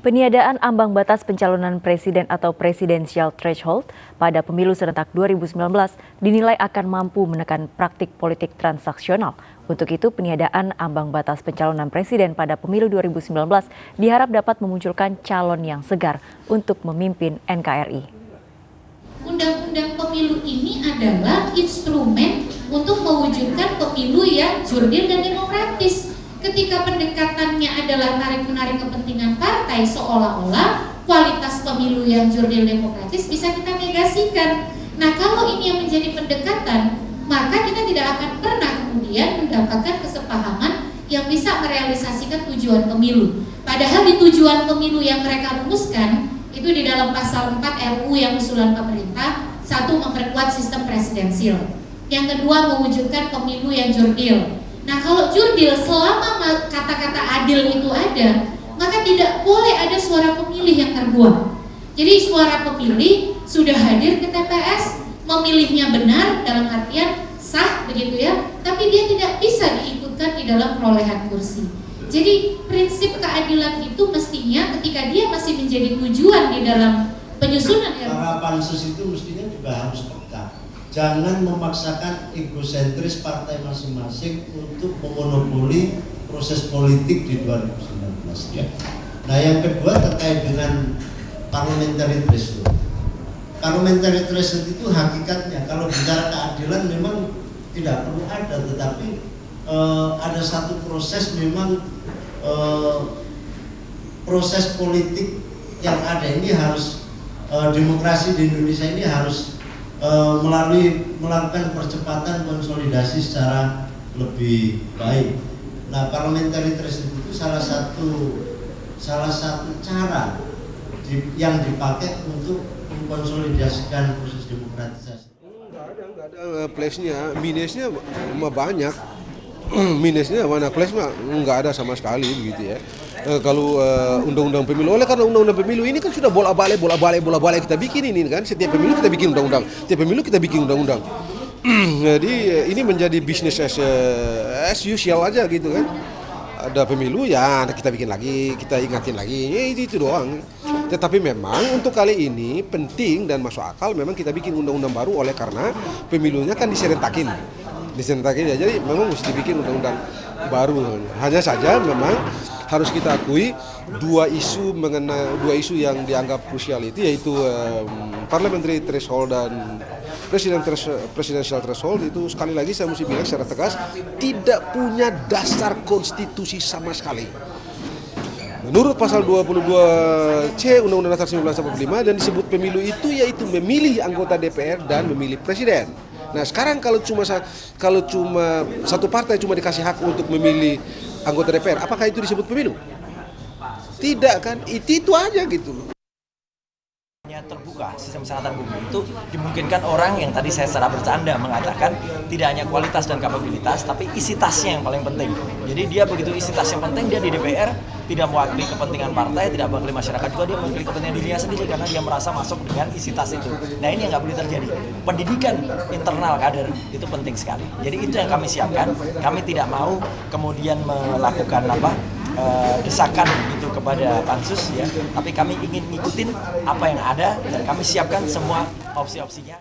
Peniadaan ambang batas pencalonan presiden atau presidensial threshold pada pemilu serentak 2019 dinilai akan mampu menekan praktik politik transaksional. Untuk itu, peniadaan ambang batas pencalonan presiden pada pemilu 2019 diharap dapat memunculkan calon yang segar untuk memimpin NKRI. Undang-undang pemilu ini adalah instrumen untuk mewujudkan pemilu yang jurdil dan demokratis. Ketika pendekatannya adalah tarik-menarik kepentingan partai, seolah-olah kualitas pemilu yang jurdil demokratis bisa kita negasikan. Nah, kalau ini yang menjadi pendekatan, maka kita tidak akan pernah kemudian mendapatkan kesepahaman yang bisa merealisasikan tujuan pemilu. Padahal di tujuan pemilu yang mereka rumuskan, itu di dalam pasal 4 RUU yang usulan pemerintah, satu, memperkuat sistem presidensil. Yang kedua, mewujudkan pemilu yang jurdil. Nah, kalau jurdil, selama kata-kata adil itu ada, maka tidak boleh ada suara pemilih yang terbuang. Jadi suara pemilih sudah hadir ke TPS, memilihnya benar dalam artian sah begitu ya, tapi dia tidak bisa diikutkan di dalam perolehan kursi. Jadi prinsip keadilan itu mestinya ketika dia masih menjadi tujuan di dalam penyusunan para pansus itu mestinya juga harus peka. Jangan memaksakan egosentris partai masing-masing untuk memonopoli proses politik di 2019 ya. Nah, yang kedua terkait dengan parliamentary threshold. Parliamentary threshold itu hakikatnya kalau bicara keadilan memang tidak perlu ada, tetapi ada satu proses memang proses politik yang ada ini harus demokrasi di Indonesia ini harus melakukan percepatan konsolidasi secara lebih baik. Nah, parliamentary threshold itu salah satu cara yang dipakai untuk mengkonsolidasikan proses demokratisasi. Enggak ada plus-nya, minusnya banyak. Minusnya mana, plus-nya enggak ada sama sekali begitu ya. Kalau undang-undang pemilu, oleh karena undang-undang pemilu ini kan sudah bola-balik kita bikin ini kan, setiap pemilu kita bikin undang-undang, setiap pemilu kita bikin undang-undang. Jadi ini menjadi bisnis as usual aja gitu kan. Ada pemilu ya kita bikin lagi, kita ingatin lagi, ya itu doang. Tetapi memang untuk kali ini penting dan masuk akal memang kita bikin undang-undang baru oleh karena pemilunya kan diserentakin ya, jadi memang mesti dibikin undang-undang baru. Hanya saja memang harus kita akui dua isu yang dianggap krusial itu yaitu parliamentary threshold dan presidential threshold itu sekali lagi saya mesti bilang secara tegas tidak punya dasar konstitusi sama sekali. Menurut pasal 22C Undang-Undang Dasar 1945 dan disebut pemilu itu yaitu memilih anggota DPR dan memilih presiden. Nah, sekarang kalau cuma satu partai cuma dikasih hak untuk memilih anggota DPR, apakah itu disebut pemilu? Tidak kan? Itu aja gitu. Terbuka, sistem sangat terbuka itu dimungkinkan orang yang tadi saya secara bercanda mengatakan tidak hanya kualitas dan kapabilitas tapi isi tasnya yang paling penting. Jadi dia begitu isi tas yang penting, dia di DPR tidak mewakili kepentingan partai, tidak mewakili masyarakat, juga dia mewakili kepentingan dirinya sendiri karena dia merasa masuk dengan isi tas itu. Nah, ini yang nggak boleh terjadi. Pendidikan internal kader itu penting sekali. Jadi itu yang kami siapkan. Kami tidak mau kemudian melakukan desakan itu kepada pansus ya, tapi kami ingin ngikutin apa yang ada dan kami siapkan semua opsi-opsinya.